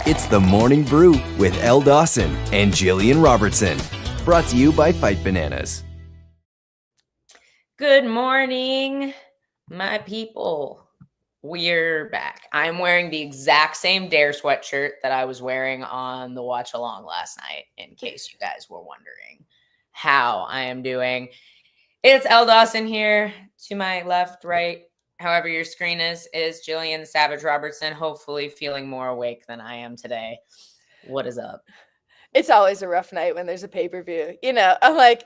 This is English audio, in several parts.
It's the Morning Brew with Elle Dawson and Gillian Robertson. Brought to you by Fight Bananas. Good morning, my people. We're back. I'm wearing the exact same Dare sweatshirt that I was wearing on the watch along last night, in case you guys were wondering how I am doing. It's Elle Dawson here. To my left, right, however your screen is Gillian Savage Robertson, hopefully feeling more awake than I am today. What is up? It's always a rough night when there's a pay-per-view. You know, I'm like,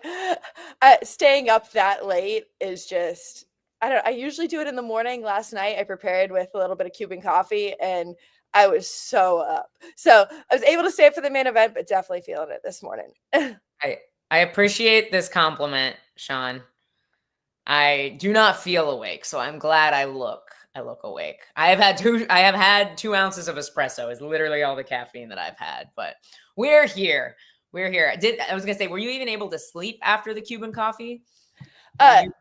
staying up that late is just, I usually do it in the morning. Last night I prepared with a little bit of Cuban coffee and I was so up. So I was able to stay up for the main event, but definitely feeling it this morning. I appreciate this compliment, Sean. I do not feel awake, so I'm glad I look awake. I have had 2 ounces of espresso. Is literally all the caffeine that I've had, but we're here. I was gonna say, were you even able to sleep after the Cuban coffee? Tired.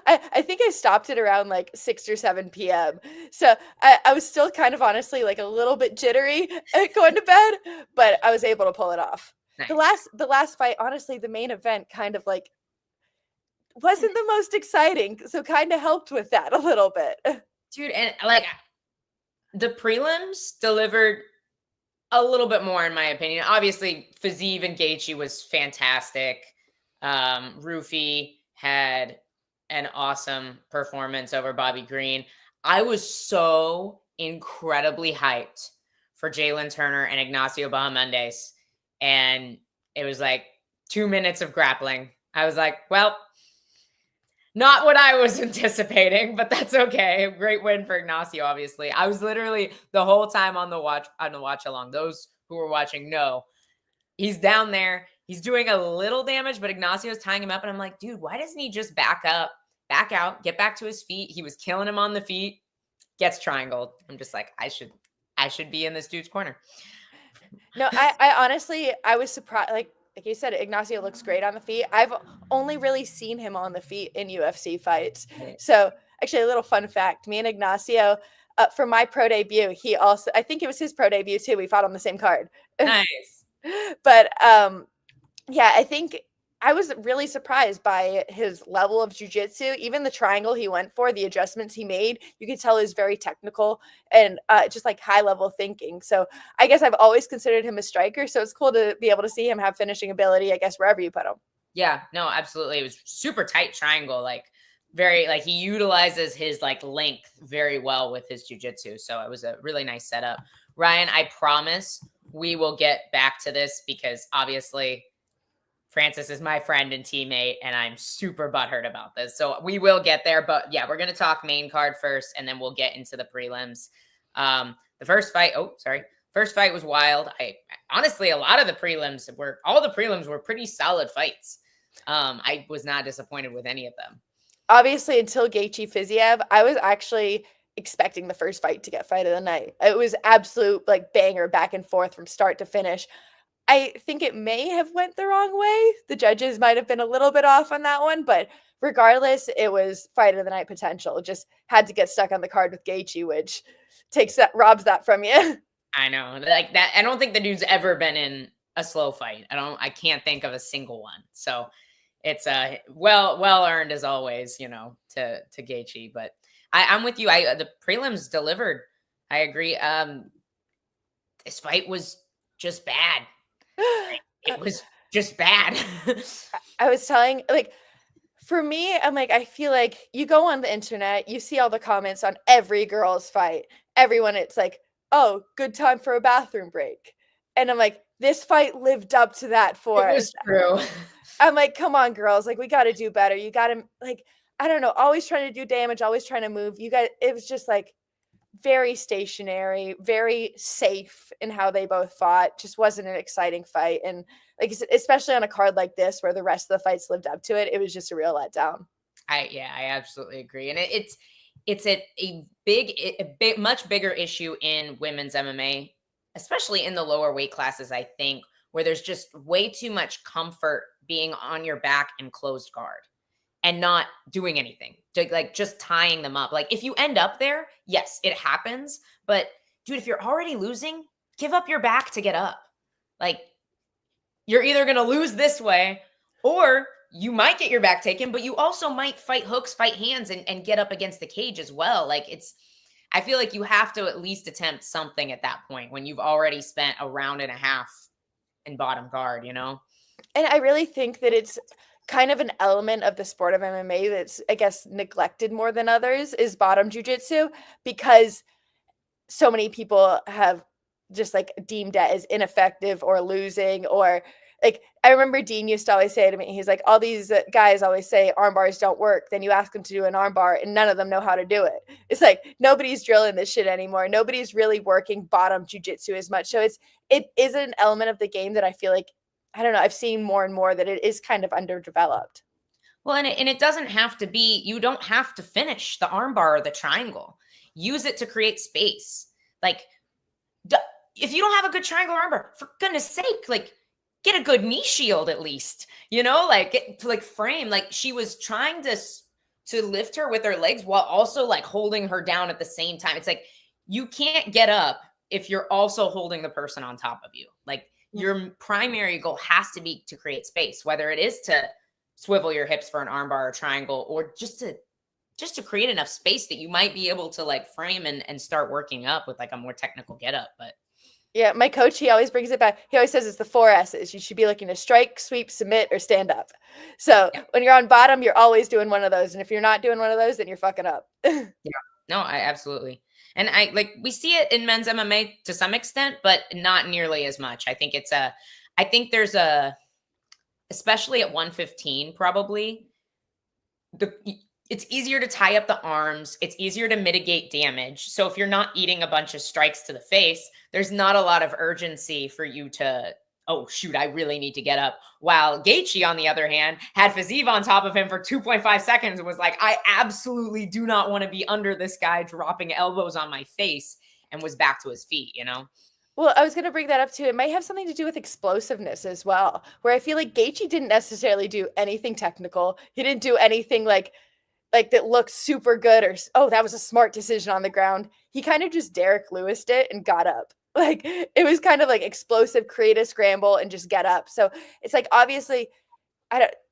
I think I stopped at around like 6 or 7 p.m. So I was still kind of honestly like a little bit jittery going to bed, but I was able to pull it off. Nice. The last fight, honestly, the main event kind of like wasn't the most exciting, so kind of helped with that a little bit. Dude, and like the prelims delivered a little bit more in my opinion. Obviously, Fiziev and Gaethje was fantastic. Rufy had an awesome performance over Bobby Green. I was so incredibly hyped for Jalen Turner and Ignacio Bahamondes, and it was like 2 minutes of grappling. I was like, well, not what I was anticipating, but that's okay. Great win for Ignacio, obviously. I was literally the whole time on the watch along. Those who were watching know he's down there. He's doing a little damage, but Ignacio's tying him up. And I'm like, dude, why doesn't he just back up, back out, get back to his feet? He was killing him on the feet, gets triangled. I'm just like, I should be in this dude's corner. No, I honestly, I was surprised. Like you said, Ignacio looks great on the feet. I've only really seen him on the feet in UFC fights. So actually a little fun fact, me and Ignacio, for my pro debut, I think it was his pro debut too. We fought on the same card. Nice. But yeah, I think I was really surprised by his level of jiu-jitsu. Even the triangle he went for, the adjustments he made, you could tell is very technical and just like high level thinking. So I guess I've always considered him a striker. So it's cool to be able to see him have finishing ability, I guess, wherever you put him. Yeah, no, absolutely. It was super tight triangle, like very, like he utilizes his like length very well with his jiu-jitsu. So it was a really nice setup. Ryan, I promise we will get back to this because obviously Francis is my friend and teammate, and I'm super butthurt about this. So we will get there. But yeah, we're going to talk main card first, and then we'll get into the prelims. The first fight was wild. Honestly, all the prelims were pretty solid fights. I was not disappointed with any of them. Obviously, until Gaethje Fiziev, I was actually expecting the first fight to get fight of the night. It was absolute like banger back and forth from start to finish. I think it may have went the wrong way. The judges might have been a little bit off on that one, but regardless, it was fight of the night potential. Just had to get stuck on the card with Gaethje, which robs that from you. I know, like that. I don't think the dude's ever been in a slow fight. I can't think of a single one. So it's well earned as always, you know, to Gaethje. But I'm with you. The prelims delivered. I agree. This fight was just bad. It was just bad. I was telling, like, for me, I'm like, I feel like you go on the internet, you see all the comments on every girl's fight. Everyone, it's like, oh, good time for a bathroom break. And I'm like, this fight lived up to that for us. It was true. I'm like, come on, girls. Like, we got to do better. You got to, like, I don't know, always trying to do damage, always trying to move. It was just like very stationary, very safe in how they both fought. Just wasn't an exciting fight. And like, especially on a card like this, where the rest of the fights lived up to it, it was just a real letdown. I absolutely agree. And it's a much bigger issue in women's MMA, especially in the lower weight classes, I think, where there's just way too much comfort being on your back and closed guard and not doing anything, like just tying them up. Like if you end up there, yes, it happens, but dude, if you're already losing, give up your back to get up. Like, you're either going to lose this way, or you might get your back taken, but you also might fight hooks, fight hands, and get up against the cage as well. Like, I feel like you have to at least attempt something at that point when you've already spent a round and a half in bottom guard, you know? And I really think that it's kind of an element of the sport of MMA that's, I guess, neglected more than others is bottom jujitsu, because so many people have just like deemed it as ineffective or losing, or like, I remember Dean used to always say to me, he's like, all these guys always say arm bars don't work. Then you ask them to do an arm bar and none of them know how to do it. It's like, nobody's drilling this shit anymore. Nobody's really working bottom jujitsu as much. So it is an element of the game that I feel like, I don't know, I've seen more and more that it is kind of underdeveloped. Well, and it doesn't have to be, you don't have to finish the arm bar or the triangle. Use it to create space. Like, if you don't have a good triangle arm bar, for goodness sake, like, get a good knee shield at least, you know, like, like frame. Like, she was trying to lift her with her legs while also like holding her down at the same time. It's like, you can't get up if you're also holding the person on top of you. Like, your primary goal has to be to create space, whether it is to swivel your hips for an arm bar or triangle, or just to create enough space that you might be able to like frame and start working up with like a more technical get up. But yeah, my coach, he always brings it back. He always says it's the 4 S's. You should be looking to strike, sweep, submit, or stand up. So when you're on bottom, you're always doing one of those. And if you're not doing one of those, then you're fucking up. Yeah, no, I absolutely. And we see it in men's MMA to some extent, but not nearly as much. I think there's especially at 115, probably it's easier to tie up the arms. It's easier to mitigate damage. So if you're not eating a bunch of strikes to the face, there's not a lot of urgency for you to, oh, shoot, I really need to get up. While Gaethje, on the other hand, had Fiziev on top of him for 2.5 seconds and was like, I absolutely do not want to be under this guy dropping elbows on my face, and was back to his feet, you know? Well, I was going to bring that up too. It might have something to do with explosiveness as well, where I feel like Gaethje didn't necessarily do anything technical. He didn't do anything like that looked super good, or, oh, that was a smart decision on the ground. He kind of just Derek Lewis'd it and got up. Like, it was kind of like explosive, create a scramble and just get up. So it's like, obviously,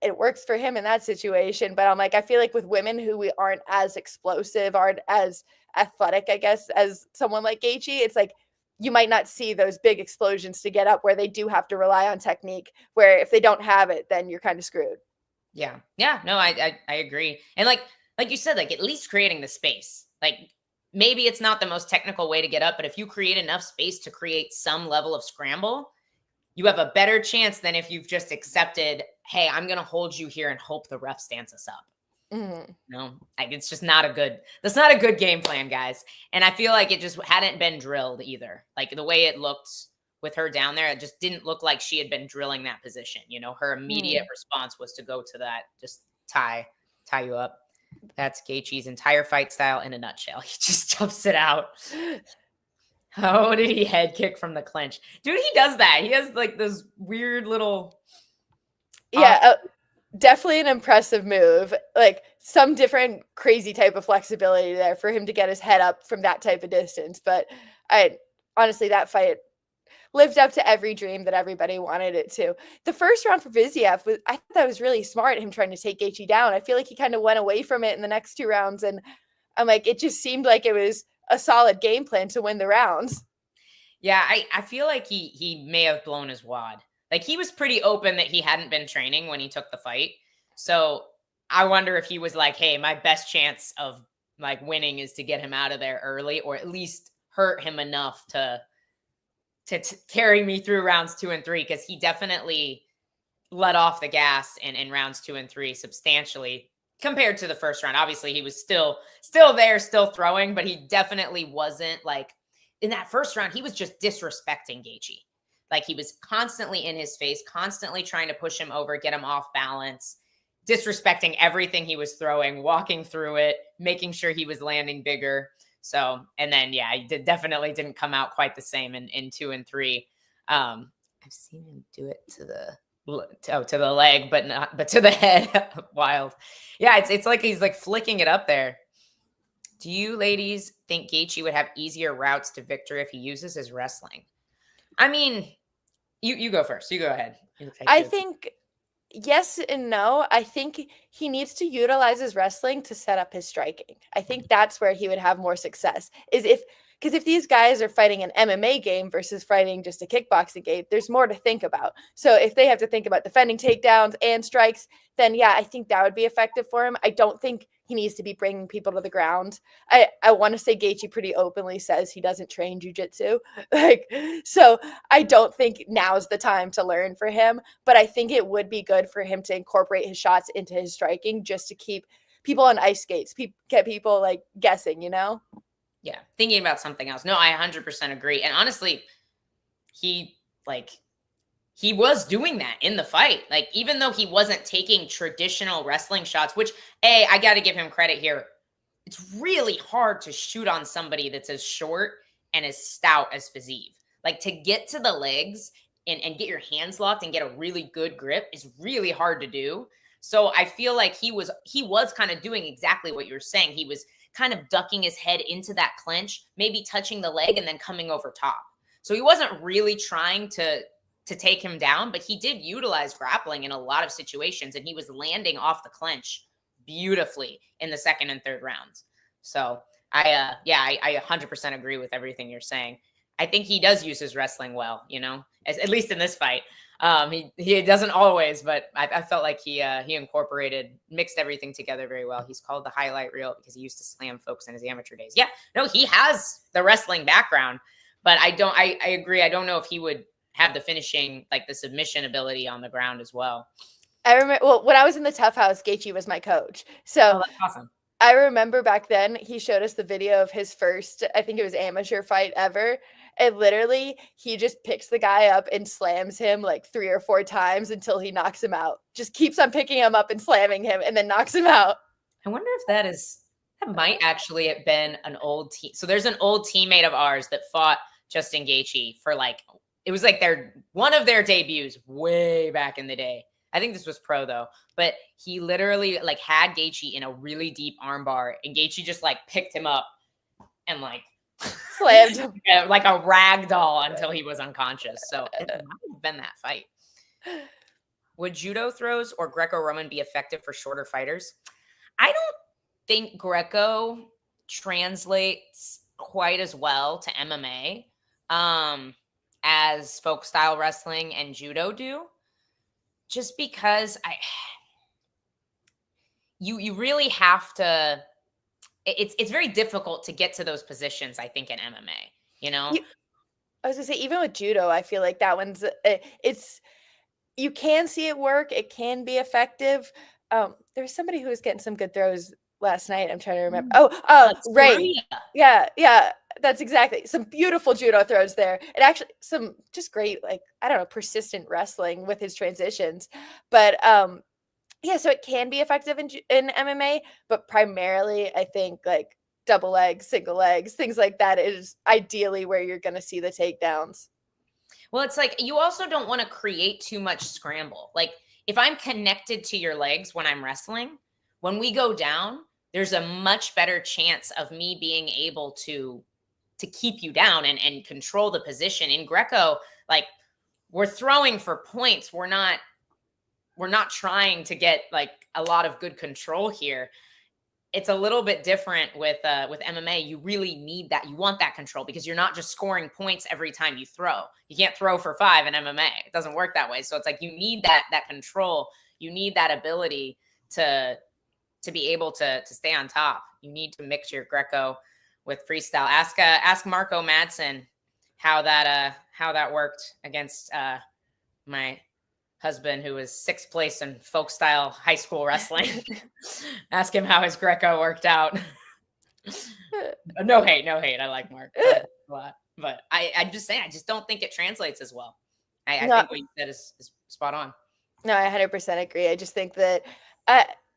it works for him in that situation. But I'm like, I feel like with women who we aren't as explosive, aren't as athletic, I guess, as someone like Gaethje, it's like, you might not see those big explosions to get up where they do have to rely on technique, where if they don't have it, then you're kind of screwed. Yeah. Yeah. No, I agree. And like you said, like, at least creating the space, like, maybe it's not the most technical way to get up, but if you create enough space to create some level of scramble, you have a better chance than if you've just accepted, hey, I'm going to hold you here and hope the ref stands us up. Mm-hmm. No, like, it's just that's not a good game plan, guys. And I feel like it just hadn't been drilled either. Like, the way it looked with her down there, it just didn't look like she had been drilling that position. You know, her immediate response was to go to that, just tie you up. That's Gaethje's entire fight style in a nutshell. He just jumps it out. Oh, did he head kick from the clinch? Dude, he does that. He has like this weird little... Definitely an impressive move. Like, some different crazy type of flexibility there for him to get his head up from that type of distance. But honestly, that fight lived up to every dream that everybody wanted it to. The first round for Fiziev, I thought that was really smart, him trying to take Gaethje down. I feel like he kind of went away from it in the next 2 rounds, and I'm like, it just seemed like it was a solid game plan to win the rounds. Yeah, I feel like he may have blown his wad. Like, he was pretty open that he hadn't been training when he took the fight. So I wonder if he was like, hey, my best chance of like winning is to get him out of there early, or at least hurt him enough to carry me through rounds 2 and 3, because he definitely let off the gas in rounds 2 and 3 substantially compared to the first round. Obviously, he was still there, still throwing, but he definitely wasn't like, in that first round, he was just disrespecting Gaethje. Like, he was constantly in his face, constantly trying to push him over, get him off balance, disrespecting everything he was throwing, walking through it, making sure he was landing bigger. So, and then, yeah, he definitely didn't come out quite the same in 2 and 3. I've seen him do it to the leg, but to the head. Wild. Yeah, it's like he's like flicking it up there. Do you ladies think Gaethje would have easier routes to victory if he uses his wrestling? I mean, you go first. You go ahead. I think yes and no. I think he needs to utilize his wrestling to set up his striking. I think that's where he would have more success. Because if these guys are fighting an MMA game versus fighting just a kickboxing game, there's more to think about. So if they have to think about defending takedowns and strikes, then yeah, I think that would be effective for him. I don't think he needs to be bringing people to the ground. I want to say Gaethje pretty openly says he doesn't train jiu-jitsu. So I don't think now's the time to learn for him, but I think it would be good for him to incorporate his shots into his striking just to keep people on ice skates, get people like guessing, Yeah, thinking about something else. No, I 100% agree. And honestly, he was doing that in the fight. Like, even though he wasn't taking traditional wrestling shots, which, I got to give him credit here. It's really hard to shoot on somebody that's as short and as stout as Fiziev. Like, to get to the legs and get your hands locked and get a really good grip is really hard to do. So I feel like he was kind of doing exactly what you were saying. He was kind of ducking his head into that clinch, maybe touching the leg and then coming over top. So he wasn't really trying to take him down, but he did utilize grappling in a lot of situations, and he was landing off the clench beautifully in the second and third rounds. So I 100% agree with everything you're saying. I think he does use his wrestling well, at least in this fight. He doesn't always, but I felt like he mixed everything together very well. He's called the highlight reel because he used to slam folks in his amateur days. Yeah, no, he has the wrestling background, but I agree. I don't know if he would have the finishing, like the submission ability on the ground as well. I remember, when I was in the Tough House, Gaethje was my coach. So that's awesome. I remember back then he showed us the video of his first, I think it was amateur fight ever. And literally he just picks the guy up and slams him like 3 or 4 times until he knocks him out. Just keeps on picking him up and slamming him and then knocks him out. I wonder if that might actually have been an old team. So there's an old teammate of ours that fought Justin Gaethje for it was like one of their debuts way back in the day. I think this was pro though, but he literally had Gaethje in a really deep armbar, and Gaethje just picked him up and slammed him like a rag doll until he was unconscious. So it might have been that fight. Would judo throws or Greco-Roman be effective for shorter fighters? I don't think Greco translates quite as well to MMA as folk style wrestling and judo do, just because you really have to, it's very difficult to get to those positions, I think, in MMA, I was gonna say, even with judo, I feel like that one's, you can see it work. It can be effective. There's somebody who was getting some good throws last night. I'm trying to remember. Ray. Yeah. That's exactly. Some beautiful judo throws there. And actually some just great, persistent wrestling with his transitions. But so it can be effective in MMA, but primarily I think double legs, single legs, things like that is ideally where you're going to see the takedowns. Well, it's you also don't want to create too much scramble. If I'm connected to your legs when I'm wrestling, when we go down, there's a much better chance of me being able to keep you down and control the position. In Greco, we're throwing for points. We're not trying to get a lot of good control here. It's a little bit different with MMA. You really need that. You want that control because you're not just scoring points every time you throw. You can't throw for 5 in MMA. It doesn't work that way. So it's you need that control. You need that ability to be able to stay on top. You need to mix your Greco with freestyle. Ask Marco Madsen how that worked against my husband, who was 6th place in folk style high school wrestling. Ask him how his Greco worked out. No hate. I like Mark a lot, but I'm just saying, I just don't think it translates as well. I think what you said is spot on. No, I 100% agree. I just think that,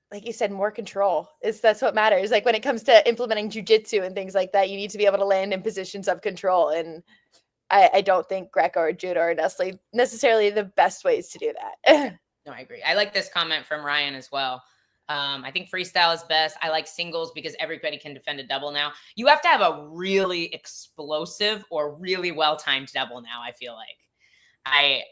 like you said, more control that's what matters. When it comes to implementing jujitsu and things like that, you need to be able to land in positions of control. And I don't think Greco or judo are necessarily the best ways to do that. No, I agree. I like this comment from Ryan as well. I think freestyle is best. I like singles because everybody can defend a double now. You have to have a really explosive or really well-timed double now, I feel like. I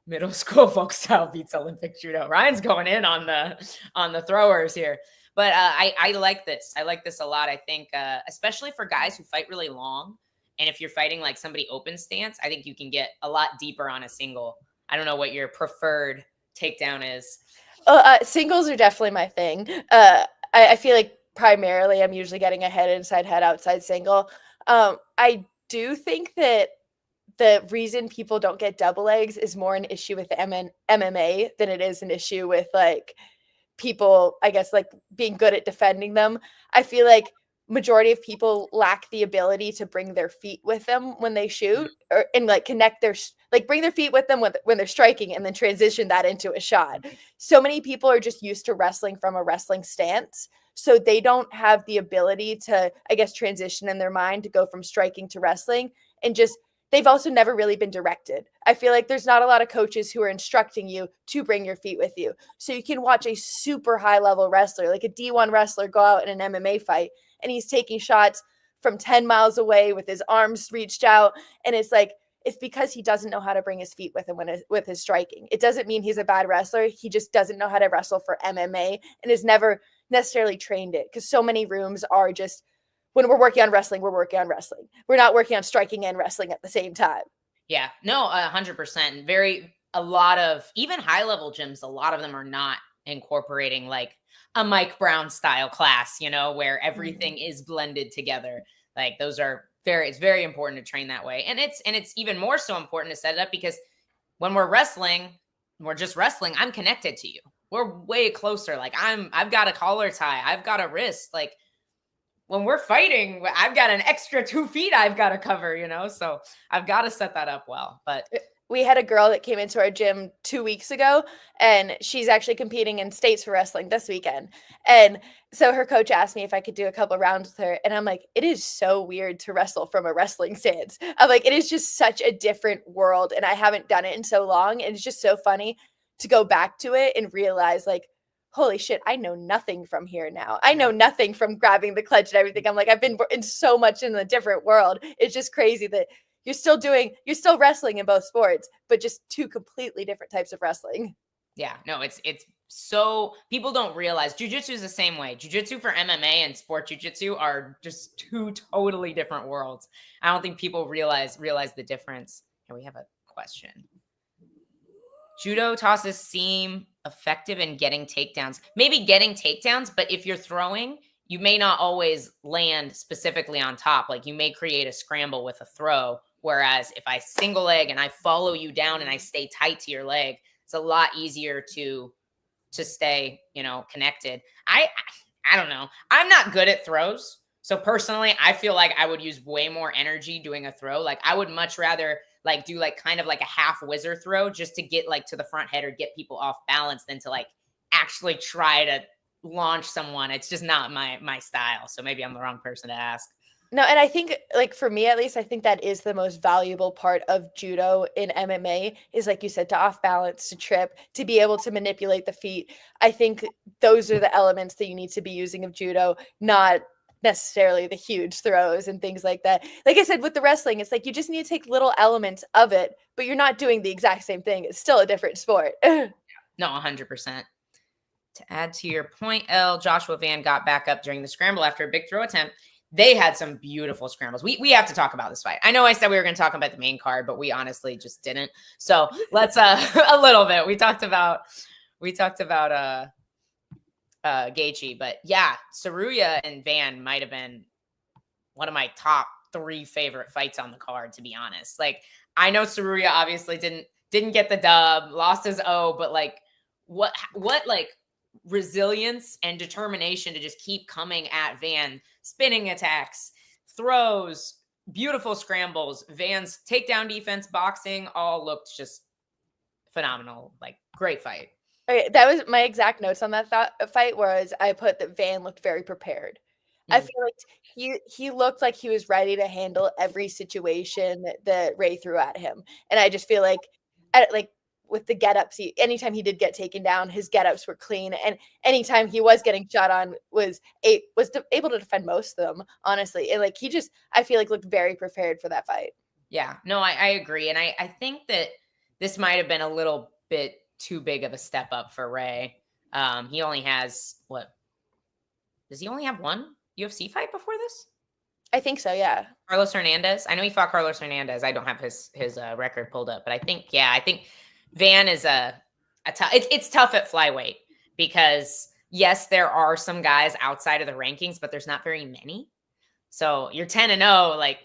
middle school folk style beats Olympic judo. Ryan's going in on the throwers here. But I like this. I like this a lot. I think, especially for guys who fight really long. And if you're fighting like somebody open stance, I think you can get a lot deeper on a single. I don't know what your preferred takedown is. Singles are definitely my thing. I feel like primarily I'm usually getting a head inside, head outside single. I do think that the reason people don't get double legs is more an issue with the MMA than it is an issue with like people, I guess, like being good at defending them. I feel like majority of people lack the ability to bring their feet with them when they shoot, or and like connect their like bring their feet with them when they're striking and then transition that into a shot. So many people are just used to wrestling from a wrestling stance, so they don't have the ability to, I guess, transition in their mind to go from striking to wrestling. And just they've also never really been directed. I feel like there's not a lot of coaches who are instructing you to bring your feet with you. So you can watch a super high level wrestler, like a D1 wrestler, go out in an MMA fight and he's taking shots from 10 miles away with his arms reached out. And it's like, it's because he doesn't know how to bring his feet with him with his striking. It doesn't mean he's a bad wrestler. He just doesn't know how to wrestle for MMA and has never necessarily trained it, because so many rooms are just, when we're working on wrestling, we're working on wrestling. We're not working on striking and wrestling at the same time. Yeah, no, 100%. A lot of even high level gyms, a lot of them are not incorporating like a Mike Brown style class, where everything is blended together. Like it's very important to train that way. And it's even more so important to set it up because when we're just wrestling, I'm connected to you. We're way closer. Like I've got a collar tie. I've got a wrist. Like when we're fighting, I've got an extra 2 feet I've got to cover, so I've got to set that up well. But we had a girl that came into our gym 2 weeks ago, and she's actually competing in states for wrestling this weekend. And so her coach asked me if I could do a couple rounds with her. And I'm like, it is so weird to wrestle from a wrestling stance. I'm like, it is just such a different world. And I haven't done it in so long. And it's just so funny to go back to it and realize, like, holy shit, I know nothing from here now. I know nothing from grabbing the clutch and everything. I'm like, I've been in so much in a different world. It's just crazy that you're still wrestling in both sports, but just two completely different types of wrestling. Yeah, no, it's so people don't realize jiu-jitsu is the same way. Jiu-jitsu for MMA and sport jiu-jitsu are just two totally different worlds. I don't think people realize the difference. And we have a question. Judo tosses seem effective in getting takedowns. Maybe getting takedowns, but if you're throwing, you may not always land specifically on top. Like you may create a scramble with a throw. Whereas if I single leg and I follow you down and I stay tight to your leg, it's a lot easier to stay, connected. I don't know. I'm not good at throws. So personally, I feel like I would use way more energy doing a throw. Like I would much rather like do like kind of like a half whizzer throw just to get like to the front head or get people off balance than to like actually try to launch someone. It's just not my style. So maybe I'm the wrong person to ask. No, and I think, like, for me at least, I think that is the most valuable part of judo in MMA is, like you said, to off balance, to trip, to be able to manipulate the feet. I think those are the elements that you need to be using of judo, not necessarily the huge throws and things like that. Like I said, with the wrestling, it's like you just need to take little elements of it, but you're not doing the exact same thing. It's still a different sport. No, 100%. To add to your point, Elle, Joshua Van got back up during the scramble after a big throw attempt. They had some beautiful scrambles. We have to talk about this fight. I know I said we were going to talk about the main card, but we honestly just didn't. So let's a little bit. We talked about Gaethje, but yeah, Saruya and Van might have been one of my top 3 favorite fights on the card, to be honest. Like I know Saruya obviously didn't get the dub, lost his O, but like what like resilience and determination to just keep coming at Van, spinning attacks, throws, beautiful scrambles, Van's takedown defense, boxing, all looked just phenomenal. Like great fight. Okay, that was my exact notes on that fight, whereas I put that Van looked very prepared. I feel like he looked like he was ready to handle every situation that Ray threw at him. And I just feel like with the get-ups. Anytime he did get taken down, his get-ups were clean. And anytime he was getting shot on, was able to defend most of them, honestly. And like I feel like looked very prepared for that fight. Yeah, no, I agree. And I think that this might have been a little bit too big of a step up for Ray. He only has does he only have one UFC fight before this? I think so, yeah. Carlos Hernandez. I know he fought Carlos Hernandez. I don't have his record pulled up, but I think Van is it's tough at flyweight because yes, there are some guys outside of the rankings, but there's not very many. So you're 10-0, like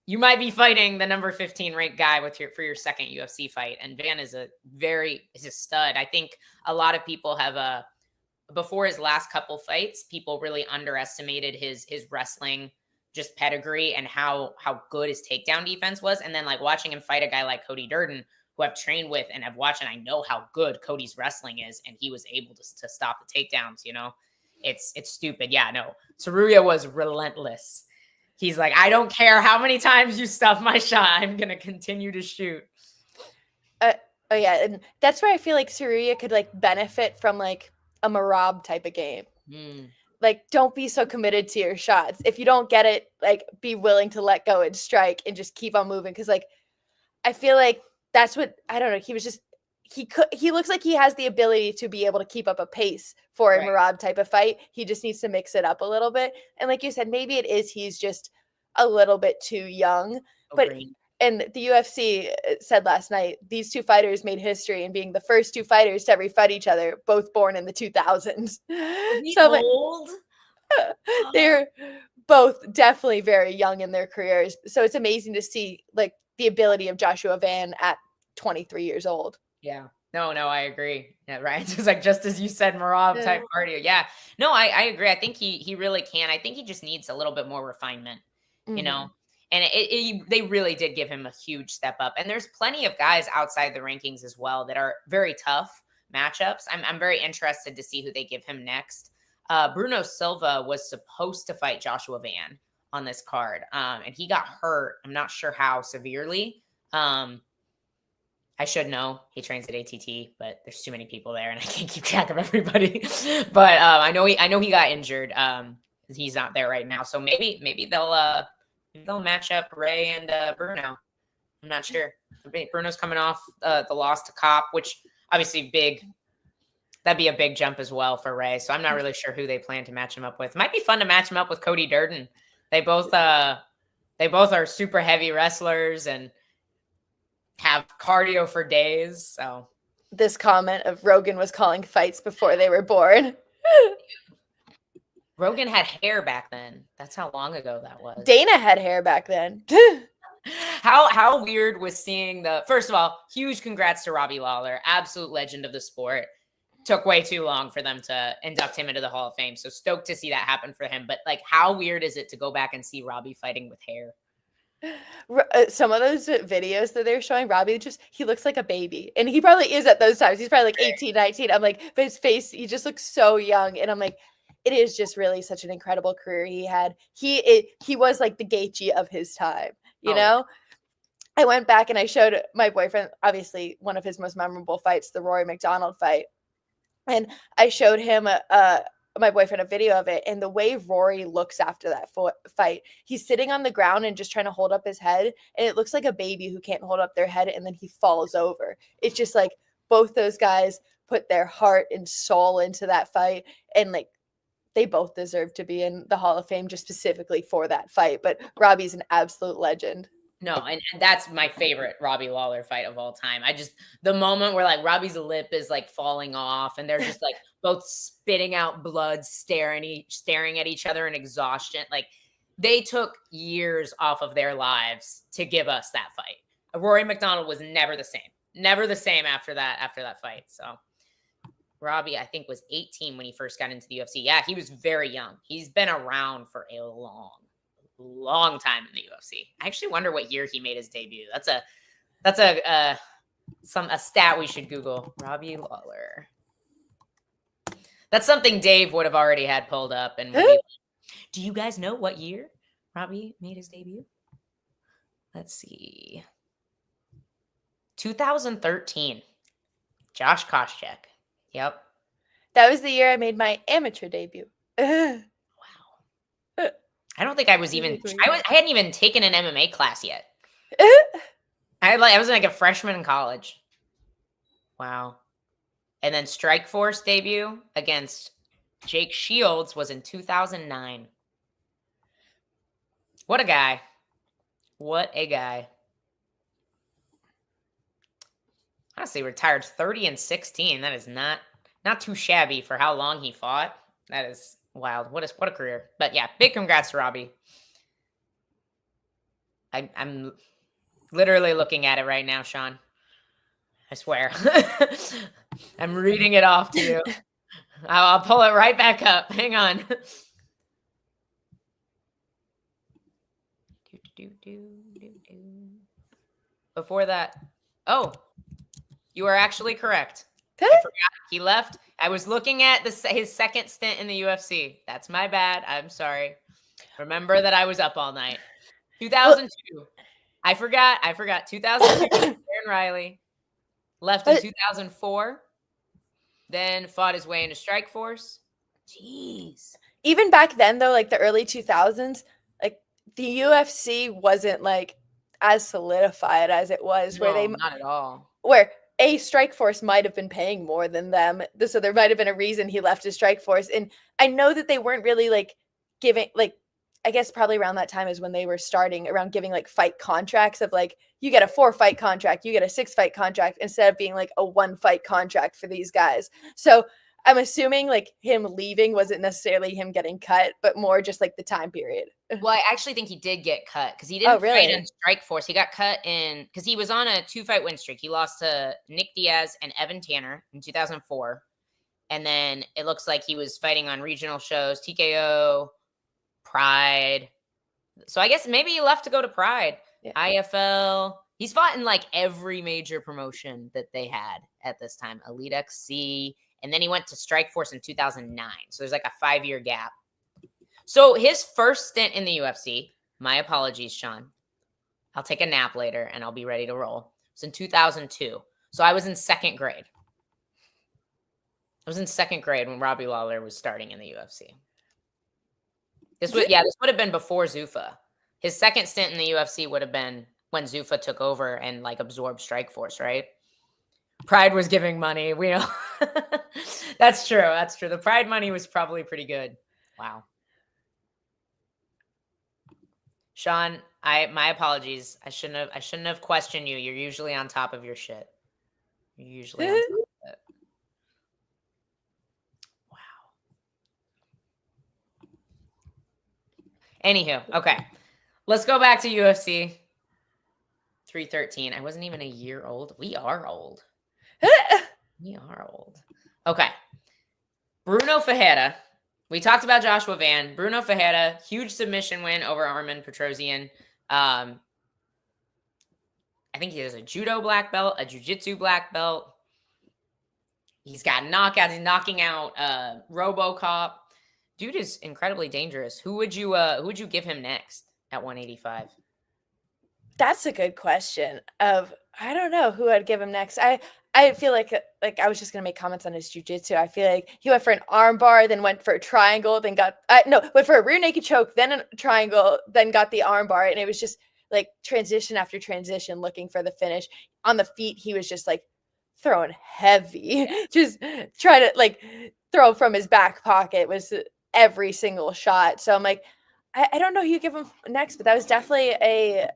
you might be fighting the number 15 ranked guy for your second UFC fight. And Van is a stud. I think a lot of people have before his last couple fights, people really underestimated his wrestling just pedigree and how good his takedown defense was. And then like watching him fight a guy like Cody Durden, who I've trained with and have watched, and I know how good Cody's wrestling is, and he was able to stop the takedowns, it's stupid. Yeah, no. Saruya was relentless. He's like, I don't care how many times you stuff my shot, I'm going to continue to shoot. Oh yeah, and that's where I feel like Saruya could like benefit from like a Magomed type of game. Like, don't be so committed to your shots. If you don't get it, like, be willing to let go and strike and just keep on moving. Because, like, I feel like that's what, I don't know, he looks like he has the ability to be able to keep up a pace for a Magomed type of fight. He just needs to mix it up a little bit. And like you said, maybe he's just a little bit too young. And the UFC said last night, these two fighters made history in being the first two fighters to ever fight each other, both born in the 2000s. So old? They're both definitely very young in their careers. So it's amazing to see like the ability of Joshua Van at 23 years old. Yeah. No, I agree. Yeah, right. It's like, just as you said, Marab type cardio. Yeah. No, I agree. I think he really can. I think he just needs a little bit more refinement, And they really did give him a huge step up. And there's plenty of guys outside the rankings as well that are very tough matchups. I'm very interested to see who they give him next. Bruno Silva was supposed to fight Joshua Van on this card, and he got hurt. I'm not sure how severely. I should know. He trains at ATT, but there's too many people there, and I can't keep track of everybody. But I know he got injured. He's not there right now, so maybe they'll match up Ray and Bruno. I'm not sure. Bruno's coming off the loss to Cop, which obviously big. That'd be a big jump as well for Ray. So I'm not really sure who they plan to match him up with. Might be fun to match him up with Cody Durden. They both are super heavy wrestlers and have cardio for days. So this comment of Rogan was calling fights before they were born. Rogan had hair back then. That's how long ago that was. Dana had hair back then. How weird was seeing first of all, huge congrats to Robbie Lawler, absolute legend of the sport. Took way too long for them to induct him into the Hall of Fame. So stoked to see that happen for him. But like, how weird is it to go back and see Robbie fighting with hair? Some of those videos that they're showing, Robbie he looks like a baby, and he probably is at those times. He's probably like 18, 19. I'm like, but his face, he just looks so young. And I'm like, it is just really such an incredible career he had. He was like the Gaethje of his time, you know? I went back and I showed my boyfriend, obviously one of his most memorable fights, the Rory McDonald fight. And I showed him my boyfriend a video of it, and the way Rory looks after that fight, he's sitting on the ground and just trying to hold up his head, and it looks like a baby who can't hold up their head, and then he falls over. It's just like both those guys put their heart and soul into that fight, and like they both deserve to be in the Hall of Fame just specifically for that fight. But Robbie's an absolute legend. No, and that's my favorite Robbie Lawler fight of all time. The moment where like Robbie's lip is like falling off and they're just like both spitting out blood, staring at each other in exhaustion. Like they took years off of their lives to give us that fight. Rory McDonald was never the same after that fight. So Robbie, I think, was 18 when he first got into the UFC. Yeah, he was very young. He's been around for a long time in the UFC. I actually wonder what year he made his debut. That's a stat we should Google. Robbie Lawler. That's something Dave would have already had pulled up. And do you guys know what year Robbie made his debut? Let's see. 2013. Josh Koscheck. Yep. That was the year I made my amateur debut. Wow. I don't think I was even. I hadn't even taken an MMA class yet. I was like a freshman in college. Wow. And then Strikeforce debut against Jake Shields was in 2009. What a guy. What a guy. Honestly, retired 30-16. That is not too shabby for how long he fought. That is wild. What a career. But yeah, big congrats to Robbie. I'm literally looking at it right now, Sean. I swear. I'm reading it off to you. I'll pull it right back up. Hang on. Before that, you are actually correct. I forgot he left. I was looking at his second stint in the UFC. That's my bad. I'm sorry. Remember that I was up all night. 2002. I forgot. 2002. Aaron Riley left in 2004. Then fought his way into Strikeforce. Jeez. Even back then, though, like the early 2000s, like the UFC wasn't like as solidified as it was. No, not at all. Where Strikeforce might have been paying more than them, so there might have been a reason he left his Strikeforce. And I know that they weren't really like giving, like, I guess probably around that time is when they were starting around giving like fight contracts of like, you get a 4-fight contract, you get a 6-fight contract, instead of being like a 1-fight contract for these guys. So I'm assuming like him leaving wasn't necessarily him getting cut, but more just like the time period. Well, I actually think he did get cut because he didn't fight in Strikeforce. He got cut in because he was on a 2-fight win streak. He lost to Nick Diaz and Evan Tanner in 2004. And then it looks like he was fighting on regional shows, TKO, Pride. So I guess maybe he left to go to Pride. Yeah. IFL. He's fought in like every major promotion that they had at this time. Elite XC. And then he went to Strikeforce in 2009. So there's like a 5-year gap. So his first stint in the UFC, my apologies, Sean. I'll take a nap later and I'll be ready to roll. It's in 2002. So I was in second grade. I was in second grade when Robbie Lawler was starting in the UFC. This would have been before Zuffa. His second stint in the UFC would have been when Zuffa took over and like absorbed Strikeforce, right? Pride was giving money. We know. That's true. That's true. The Pride money was probably pretty good. Wow. Sean, my apologies. I shouldn't have questioned you. You're usually on top of your shit. You're usually on top of it. Wow. Anywho, okay. Let's go back to UFC 313. I wasn't even a year old. We are old. We are old. Okay. Bruno Ferreira. We talked about Joshua Van. Bruno Ferreira, huge submission win over Armen Petrosyan. I think he has a judo black belt, a jiu-jitsu black belt. He's got knockouts. He's knocking out RoboCop. Dude is incredibly dangerous. Who would you give him next at 185? That's a good question. I don't know who I'd give him next. I feel like I was just gonna make comments on his jiu-jitsu. I feel like he went for an arm bar, then went for a triangle, then went for a rear naked choke, then a triangle, then got the arm bar, and it was just like transition after transition, looking for the finish. On the feet, he was just like throwing heavy, just try to like throw from his back pocket was every single shot. So I'm like, I don't know who you give him next, but that was definitely a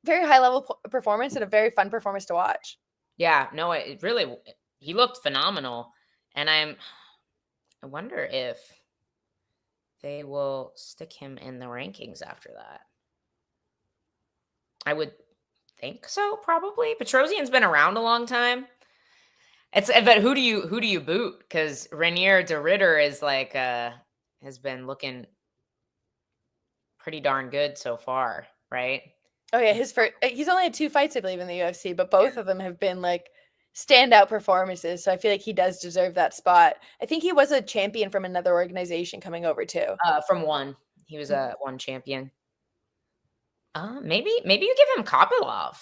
very high level performance and a very fun performance to watch. Yeah, no, he looked phenomenal. And I wonder if they will stick him in the rankings after that. I would think so, probably. Petrosyan's been around a long time. But who do you boot? Because Renier de Ridder is like has been looking pretty darn good so far, right? Oh yeah, he's only had 2 fights, I believe, in the UFC, but both of them have been like standout performances. So I feel like he does deserve that spot. I think he was a champion from another organization coming over too. From one, he was a one champion. Maybe you give him Kopylov.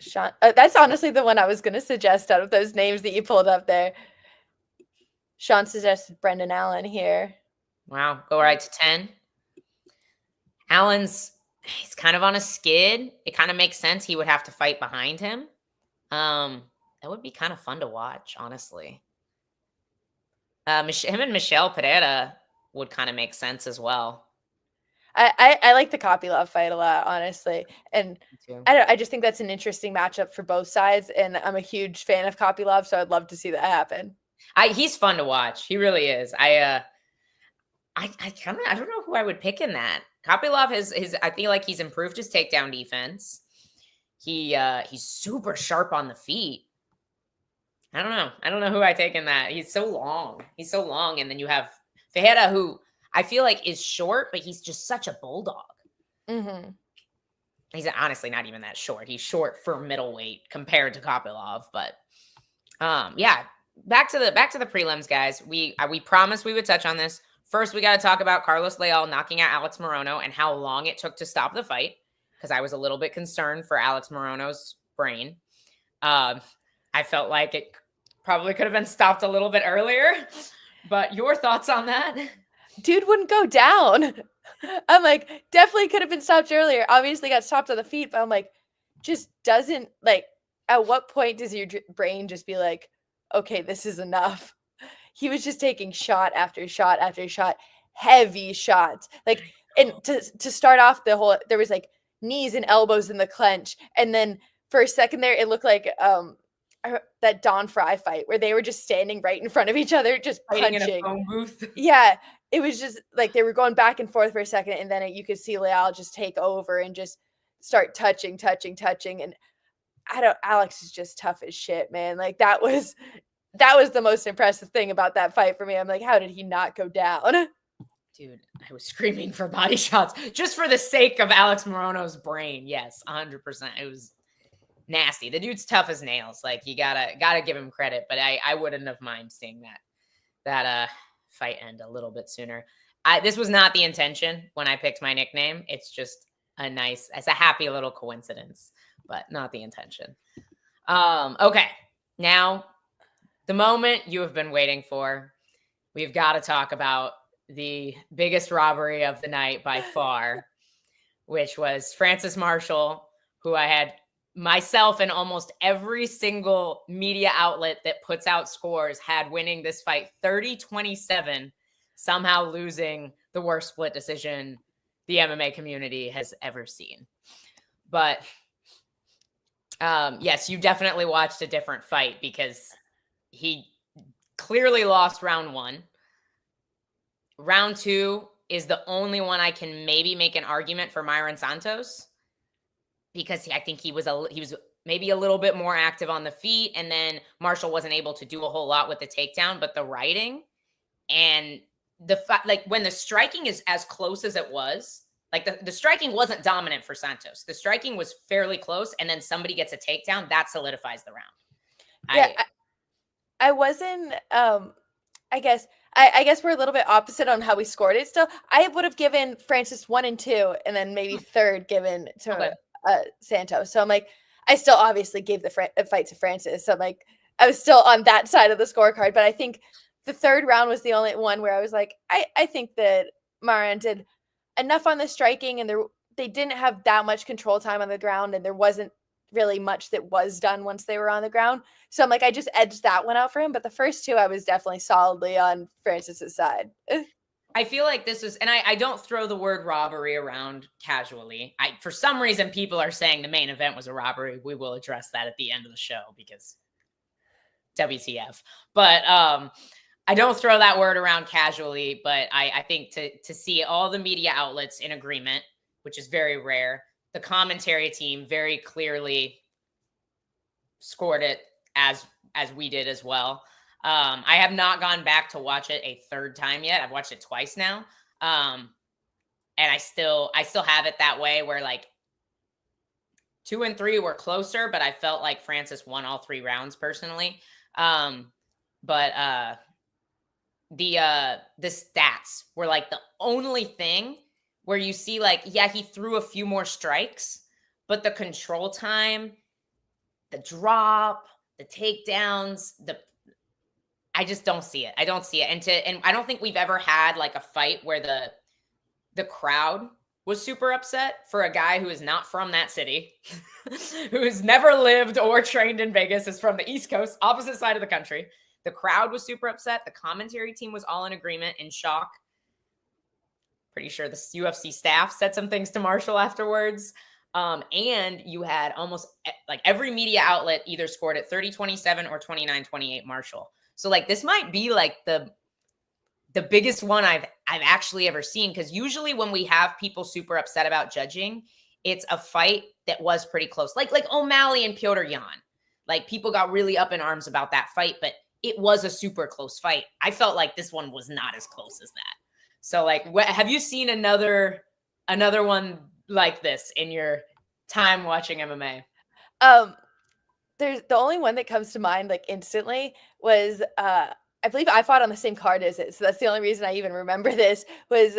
Sean, that's honestly the one I was going to suggest out of those names that you pulled up there. Sean suggested Brendan Allen here. Wow, go right to 10. He's kind of on a skid. It kind of makes sense he would have to fight behind him. That would be kind of fun to watch, honestly. Him and Michelle Pereira would kind of make sense as well. I like the Kopylov fight a lot, honestly, and I just think that's an interesting matchup for both sides, and I'm a huge fan of Kopylov, so I'd love to see that happen. He's fun to watch. He really is. I don't know who I would pick in that. Kopylov I feel like he's improved his takedown defense. He's super sharp on the feet. I don't know who I take in that. He's so long. And then you have Ferreira, who I feel like is short, but he's just such a bulldog. Mm-hmm. He's honestly not even that short. He's short for middleweight compared to Kopylov. But yeah, back to the prelims, guys. We promised we would touch on this. First, we got to talk about Carlos Leal knocking out Alex Morono and how long it took to stop the fight, because I was a little bit concerned for Alex Morono's brain. I felt like it probably could have been stopped a little bit earlier. But your thoughts on that? Dude wouldn't go down. I'm like, definitely could have been stopped earlier. Obviously got stopped on the feet, but I'm like, just doesn't, like, at what point does your brain just be like, okay, this is enough? He was just taking shot after shot after shot, heavy shots. Like, and to start off there was like knees and elbows in the clench. And then for a second there, it looked like that Don Fry fight where they were just standing right in front of each other, just fighting punching. in a phone booth. Yeah, it was just like they were going back and forth for a second, and then you could see Leal just take over and just start touching. And Alex is just tough as shit, man. Like that was the most impressive thing about that fight for me. I'm like, how did he not go down? Dude, I was screaming for body shots just for the sake of Alex Morono's brain. Yes, 100%. It was nasty. The dude's tough as nails. Like, you gotta give him credit, but I wouldn't have mind seeing that fight end a little bit sooner. This was not the intention when I picked my nickname. It's just it's a happy little coincidence, but not the intention. Okay, now the moment you have been waiting for. We've got to talk about the biggest robbery of the night by far, which was Francis Marshall, who I had myself and almost every single media outlet that puts out scores had winning this fight 30-27, somehow losing the worst split decision the MMA community has ever seen. But yes, you definitely watched a different fight because he clearly lost round one. Round two is the only one I can maybe make an argument for Myron Santos, because I think he was maybe a little bit more active on the feet, and then Marshall wasn't able to do a whole lot with the takedown, but the writing and like when the striking is as close as it was, like the striking wasn't dominant for Santos. The striking was fairly close, and then somebody gets a takedown that solidifies the round. Yeah, I wasn't. I guess we're a little bit opposite on how we scored it. Still, I would have given Francis 1 and 2, and then maybe third given to Santos. So I'm like, I still obviously gave the fight to Francis. So I'm like, I was still on that side of the scorecard. But I think the third round was the only one where I was like, I think that Myron did enough on the striking, and they didn't have that much control time on the ground, and there wasn't really much that was done once they were on the ground. So I'm like, I just edged that one out for him. But the first two, I was definitely solidly on Francis's side. I feel like this is, and I don't throw the word robbery around casually. For some reason, people are saying the main event was a robbery. We will address that at the end of the show because WTF. But I don't throw that word around casually. But I think to see all the media outlets in agreement, which is very rare, the commentary team very clearly scored it as we did as well. I have not gone back to watch it a third time yet. I've watched it twice now. And I still have it that way where like 2 and 3 were closer, but I felt like Francis won all 3 rounds personally. But the stats were like the only thing where you see like, yeah, he threw a few more strikes, but the control time the drop, the takedowns, I just don't see it. I don't see it. And I don't think we've ever had like a fight where the crowd was super upset for a guy who is not from that city, who has never lived or trained in Vegas, is from the East Coast, opposite side of the country. The crowd was super upset. The commentary team was all in agreement, in shock. Pretty sure the UFC staff said some things to Marshall afterwards. And you had almost like every media outlet either scored at 30-27 or 29-28 Marshall. So like this might be like the biggest one I've actually ever seen, because usually when we have people super upset about judging, it's a fight that was pretty close. Like O'Malley and Petr Yan. Like people got really up in arms about that fight, but it was a super close fight. I felt like this one was not as close as that. So like have you seen another one like this in your time watching MMA? There's the only one that comes to mind like instantly was I believe I fought on the same card as it, so that's the only reason I even remember this, was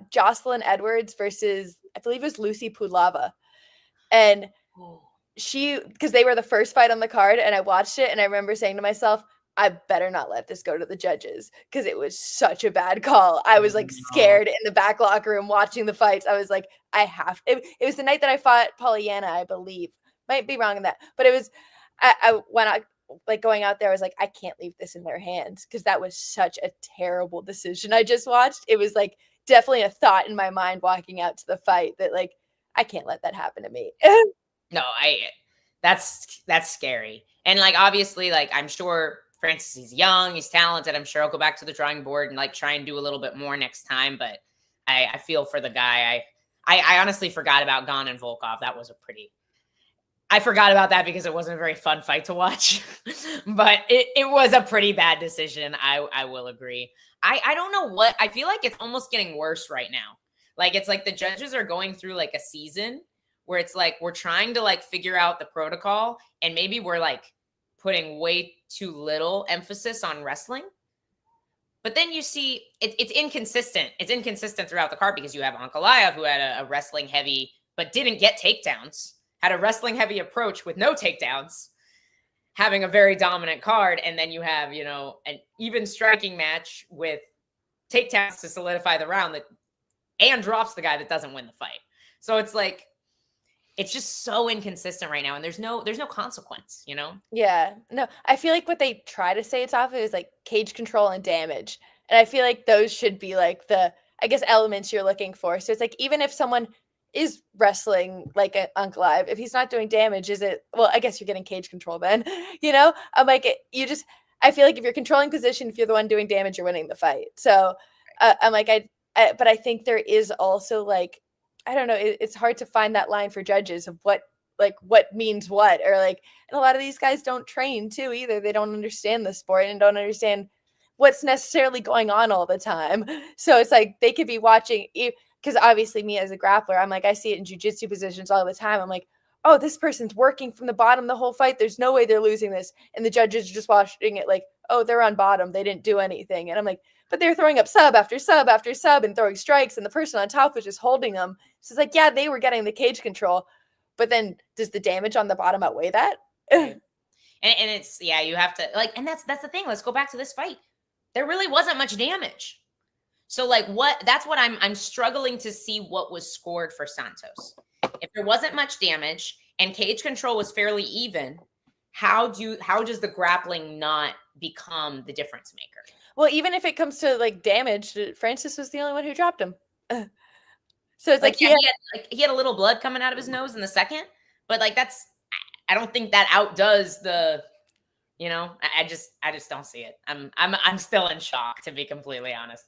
Jocelyn Edwards versus, I believe it was Lucy Pudlava. And because they were the first fight on the card, and I watched it, and I remember saying to myself, I better not let this go to the judges, because it was such a bad call. I was like scared in the back locker room watching the fights. I was like, it was the night that I fought Pollyanna, I believe. Might be wrong in that, but it was, when I like going out there, I was like, I can't leave this in their hands, because that was such a terrible decision I just watched. It was like definitely a thought in my mind walking out to the fight that like, I can't let that happen to me. No, that's scary. And like, obviously, like I'm sure Francis, he's young, he's talented. I'm sure I'll go back to the drawing board and like try and do a little bit more next time. But I feel for the guy. I honestly forgot about Gane and Volkov. That was I forgot about that because it wasn't a very fun fight to watch, but it was a pretty bad decision. I will agree. I don't know what, I feel like it's almost getting worse right now. Like, it's like the judges are going through like a season where it's like, we're trying to like figure out the protocol, and maybe we're like putting way too little emphasis on wrestling. But then you see it's inconsistent. It's inconsistent throughout the card, because you have Ankalaev, who had a wrestling heavy, but didn't get takedowns, had a wrestling heavy approach with no takedowns, having a very dominant card. And then you have, an even striking match with takedowns to solidify the round and drops the guy that doesn't win the fight. So it's like, it's just so inconsistent right now. And there's no consequence, Yeah, no, I feel like what they try to say it's off of is like cage control and damage. And I feel like those should be like the, I guess, elements you're looking for. So it's like, even if someone is wrestling like an Ankalaev, if he's not doing damage, is it, well, I guess you're getting cage control then, I'm like, I feel like if you're controlling position, if you're the one doing damage, you're winning the fight. So I'm like, but I think there is also like, I don't know, it's hard to find that line for judges of what means what, or like, and a lot of these guys don't train too either. They don't understand the sport and don't understand what's necessarily going on all the time. So it's like, they could be watching, because obviously me as a grappler, I'm like, I see it in jiu-jitsu positions all the time. I'm like, oh, this person's working from the bottom the whole fight. There's no way they're losing this. And the judges are just watching it like, oh, they're on bottom. They didn't do anything. And I'm like, but they're throwing up sub after sub after sub and throwing strikes, and the person on top was just holding them. So it's like, yeah, they were getting the cage control, but then does the damage on the bottom outweigh that? And it's, yeah, you have to like, and that's the thing. Let's go back to this fight. There really wasn't much damage. So like that's what I'm struggling to see what was scored for Santos. If there wasn't much damage and cage control was fairly even, how does the grappling not become the difference maker? Well, even if it comes to like damage, Francis was the only one who dropped him. So it's like he had a little blood coming out of his nose in the second, but like I don't think that outdoes the, I just don't see it. I'm still in shock, to be completely honest.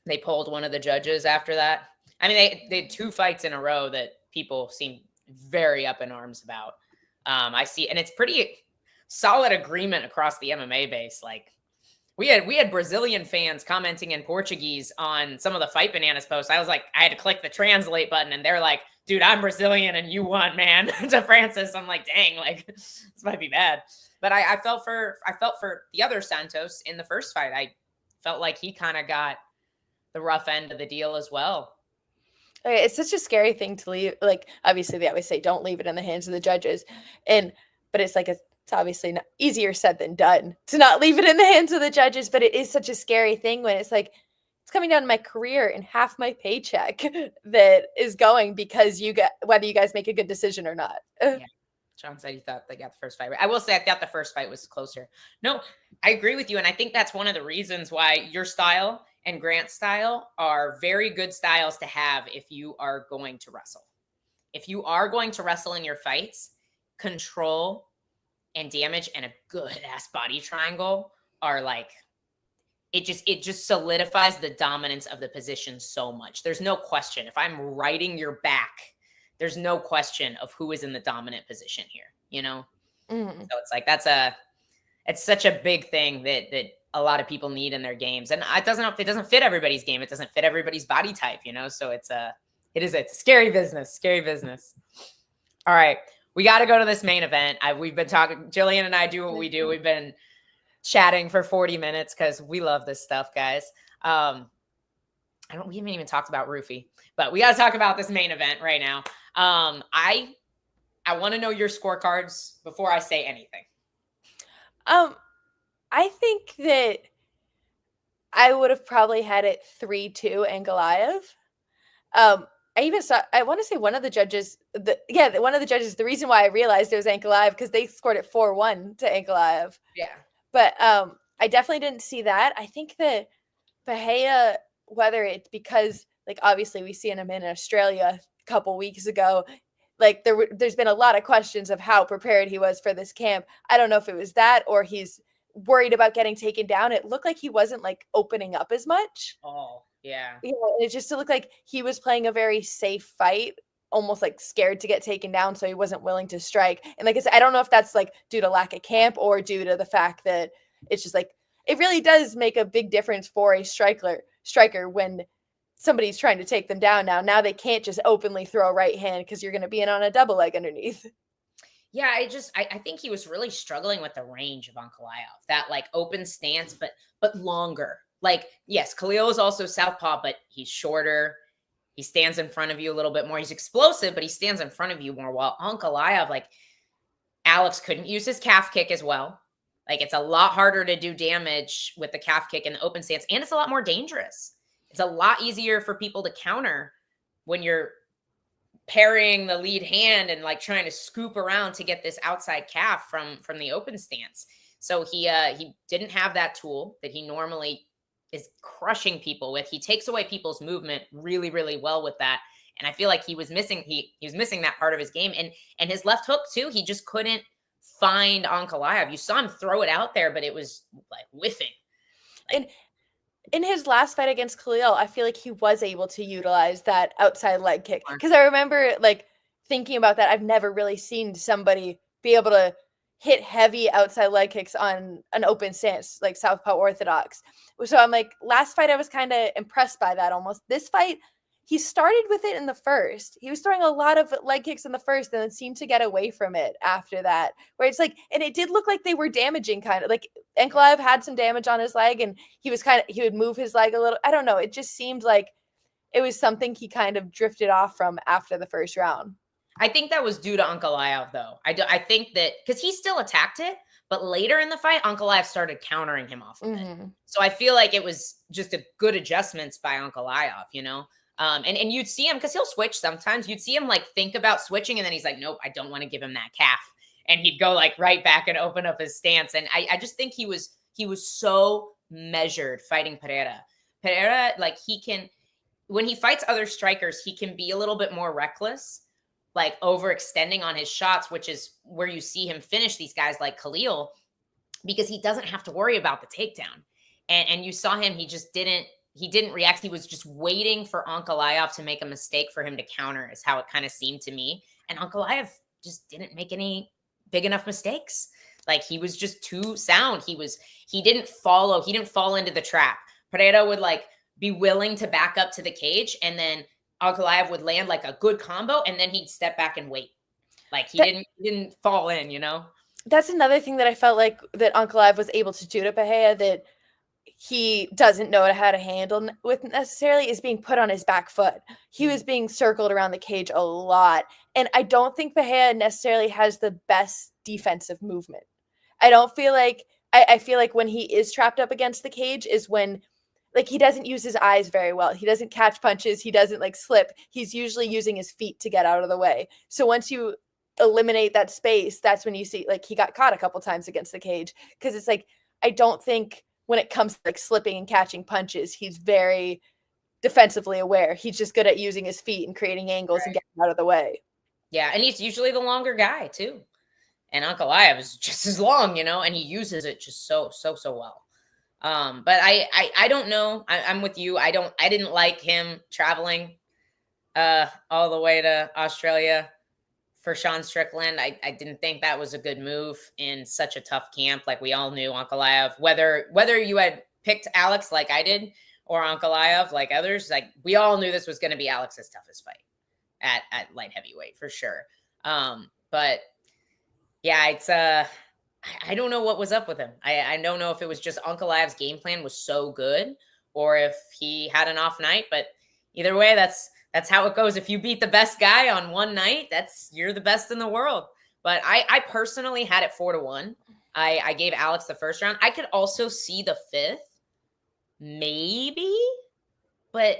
They pulled one of the judges after that. I mean, they had 2 fights in a row that people seem very up in arms about. I see, and it's pretty solid agreement across the MMA base. Like, we had Brazilian fans commenting in Portuguese on some of the Fight Bananas posts. I was like, I had to click the translate button, and they're like, dude, I'm Brazilian and you won, man, to Francis. I'm like, dang, like this might be bad. But I felt for the other Santos in the first fight. I felt like he kind of got the rough end of the deal as well. Okay, it's such a scary thing to leave. Like, obviously, they always say don't leave it in the hands of the judges, but it's like it's obviously not easier said than done to not leave it in the hands of the judges. But it is such a scary thing when it's like it's coming down to my career and half my paycheck that is going because you get whether you guys make a good decision or not. Yeah. Sean said he thought they got the first fight right. I will say I thought the first fight was closer. No, I agree with you. And I think that's one of the reasons why your style and Grant's style are very good styles to have if you are going to wrestle. If you are going to wrestle in your fights, control and damage and a good ass body triangle are like it just solidifies the dominance of the position so much. There's no question. If I'm riding your back, there's no question of who is in the dominant position here, you know? So it's like, it's such a big thing that a lot of people need in their games. And it doesn't fit everybody's game. It doesn't fit everybody's body type, you know? So it's a scary business, All right. We got to go to this main event. We've been talking, Gillian and I do what we do. We've been chatting for 40 minutes because we love this stuff, guys. We haven't even talked about Roofie, but we got to talk about this main event right now. I want to know your scorecards before I say anything. I think that I would have probably had it 3-2 Ankalaev. I want to say one of the judges, the reason why I realized it was Ankalaev because they scored it 4-1 to Ankalaev. Yeah. But I definitely didn't see that. I think that Bahia, whether it's because, like, obviously we seen him in Australia a couple weeks ago, like there's been a lot of questions of how prepared he was for this camp. I don't know if it was that or he's worried about getting taken down. It looked like he wasn't like opening up as much. Oh, yeah. It just looked like he was playing a very safe fight, almost like scared to get taken down, so he wasn't willing to strike. And like I said, I don't know if that's like due to lack of camp or due to the fact that it's just like it really does make a big difference for a striker when somebody's trying to take them down. Now they can't just openly throw a right hand because you're going to be in on a double leg underneath. Yeah, I think he was really struggling with the range of Ankalaev, that like open stance, but longer. Like, yes, Khalil is also southpaw, but he's shorter. He stands in front of you a little bit more. He's explosive, but he stands in front of you more. While Ankalaev, like Alex couldn't use his calf kick as well. Like it's a lot harder to do damage with the calf kick in the open stance, and it's a lot more dangerous. It's a lot easier for people to counter when you're parrying the lead hand and like trying to scoop around to get this outside calf from the open stance. So he didn't have that tool that he normally is crushing people with. He takes away people's movement really, really well with that. And I feel like he was missing that part of his game. And his left hook too, he just couldn't find Ankalaev. You saw him throw it out there, but it was like whiffing. And in his last fight against Khalil, I feel like he was able to utilize that outside leg kick. Because I remember like thinking about that. I've never really seen somebody be able to hit heavy outside leg kicks on an open stance, like Southpaw Orthodox. So I'm like, last fight, I was kind of impressed by that almost. This fight, he started with it in the first. He was throwing a lot of leg kicks in the first and then seemed to get away from it after that. Where it's like, and it did look like they were damaging kind of. Like Ankalaev had some damage on his leg and he would move his leg a little. I don't know. It just seemed like it was something he kind of drifted off from after the first round. I think that was due to Ankalaev, though. I think that because he still attacked it, but later in the fight, Ankalaev started countering him off of it. So I feel like it was just a good adjustments by Ankalaev, you know? And you'd see him because he'll switch sometimes. You'd see him like think about switching, and then he's like, nope, I don't want to give him that calf. And he'd go like right back and open up his stance. And I just think he was so measured fighting Pereira. Pereira, like when he fights other strikers, he can be a little bit more reckless, like overextending on his shots, which is where you see him finish these guys like Khalil, because he doesn't have to worry about the takedown. And you saw him, he didn't react. He was just waiting for Ankalaev to make a mistake for him to counter, is how it kind of seemed to me. And Ankalaev just didn't make any big enough mistakes. Like he was just too sound. He didn't fall into the trap. Pereira would like be willing to back up to the cage, and then Ankalaev would land like a good combo, and then he'd step back and wait. Like he didn't fall in, you know? That's another thing that I felt like that Ankalaev was able to do to Bahia, that he doesn't know how to handle with necessarily is being put on his back foot. He was being circled around the cage a lot. And I don't think Bahia necessarily has the best defensive movement. I don't feel like, I feel like when he is trapped up against the cage is when, like, he doesn't use his eyes very well. He doesn't catch punches. He doesn't like slip. He's usually using his feet to get out of the way. So once you eliminate that space, that's when you see, like, he got caught a couple times against the cage. Because it's like, I don't think when it comes to like slipping and catching punches, he's very defensively aware. He's just good at using his feet and creating angles and getting out of the way. Yeah, and he's usually the longer guy too. And Ankalaev is just as long, and he uses it just so well. But I don't know. I'm with you. I didn't like him traveling all the way to Australia for Sean Strickland. I didn't think that was a good move in such a tough camp. Like, we all knew Ankalaev, whether you had picked Alex like I did or Ankalaev like others, like, we all knew this was going to be Alex's toughest fight at light heavyweight for sure. But yeah, it's I don't know what was up with him. I don't know if it was just Ankalaev's game plan was so good or if he had an off night, but either way, that's how it goes. If you beat the best guy on one night, you're the best in the world. But I personally had it 4-1. I gave Alex the first round. I could also see the fifth, maybe, but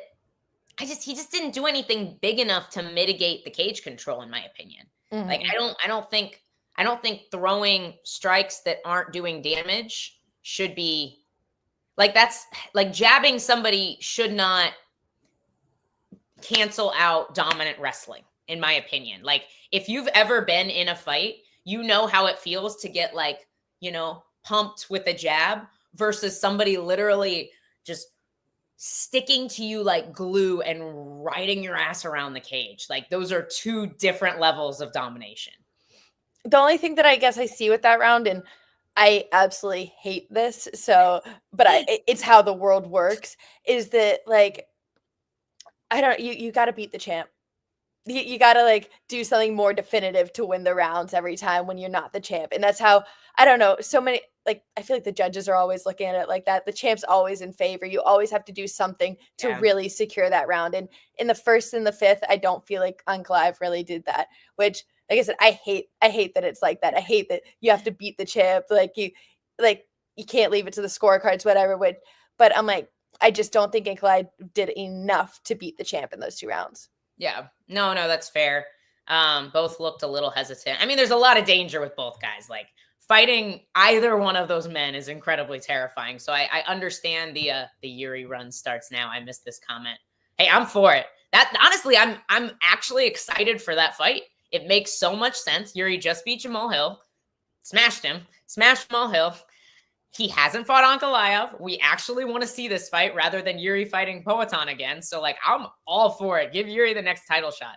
he just didn't do anything big enough to mitigate the cage control, in my opinion. Mm-hmm. Like, I don't think throwing strikes that aren't doing damage should be like, that's like jabbing somebody should not cancel out dominant wrestling, in my opinion. Like, if you've ever been in a fight, you know how it feels to get like, pumped with a jab versus somebody literally just sticking to you like glue and riding your ass around the cage. Like, those are two different levels of domination. The only thing that I guess I see with that round, and I absolutely hate this, but it's how the world works, is that, like, you got to beat the champ. You got to like do something more definitive to win the rounds every time when you're not the champ. And that's how, I don't know, so many, like, I feel like the judges are always looking at it like that. The champ's always in favor. You always have to do something to really secure that round. And in the first and the fifth, I don't feel like Ankalaev really did that, which, like I said, I hate that it's like that. I hate that you have to beat the champ. You can't leave it to the scorecards, whatever. But I'm like, I just don't think Ankalaev did enough to beat the champ in those two rounds. Yeah, no, that's fair. Both looked a little hesitant. I mean, there's a lot of danger with both guys. Like, fighting either one of those men is incredibly terrifying. So I understand the Yuri run starts now. I missed this comment. Hey, I'm for it. That honestly, I'm actually excited for that fight. It makes so much sense. Yuri just beat Jamal Hill, smashed Jamal Hill. He hasn't fought Ankalaev. We actually want to see this fight rather than Yuri fighting Poatan again. So, like, I'm all for it. Give Yuri the next title shot.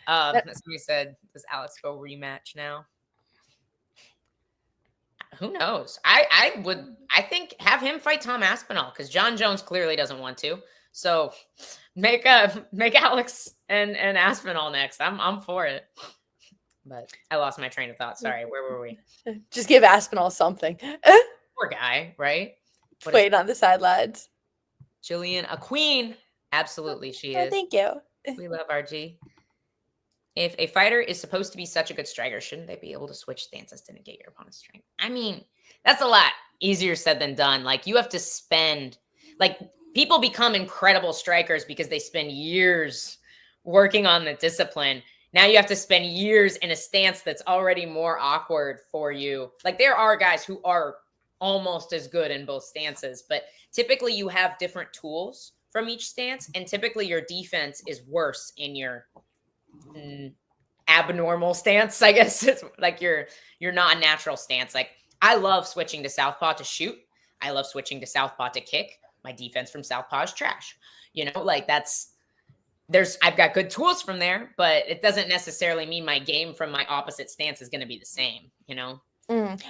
Somebody said, does Alex go rematch now? Who knows? I think have him fight Tom Aspinall, because John Jones clearly doesn't want to. So make Alex and Aspinall next. I'm for it. But I lost my train of thought. Sorry, where were we? Just give Aspinall something. Poor guy, right? Waiting on the sidelines. Gillian, a queen. Absolutely, she is. Thank you. We love RG. If a fighter is supposed to be such a good striker, shouldn't they be able to switch stances to negate your opponent's strength? I mean, that's a lot easier said than done. Like, you have to spend, like, people become incredible strikers because they spend years working on the discipline. Now you have to spend years in a stance that's already more awkward for you. Like, there are guys who are almost as good in both stances, but typically you have different tools from each stance, and typically your defense is worse in your abnormal stance, I guess. It's like your non-natural stance. Like, I love switching to southpaw to shoot. I love switching to southpaw to kick. My defense from southpaw is trash. Like, I've got good tools from there, but it doesn't necessarily mean my game from my opposite stance is going to be the same,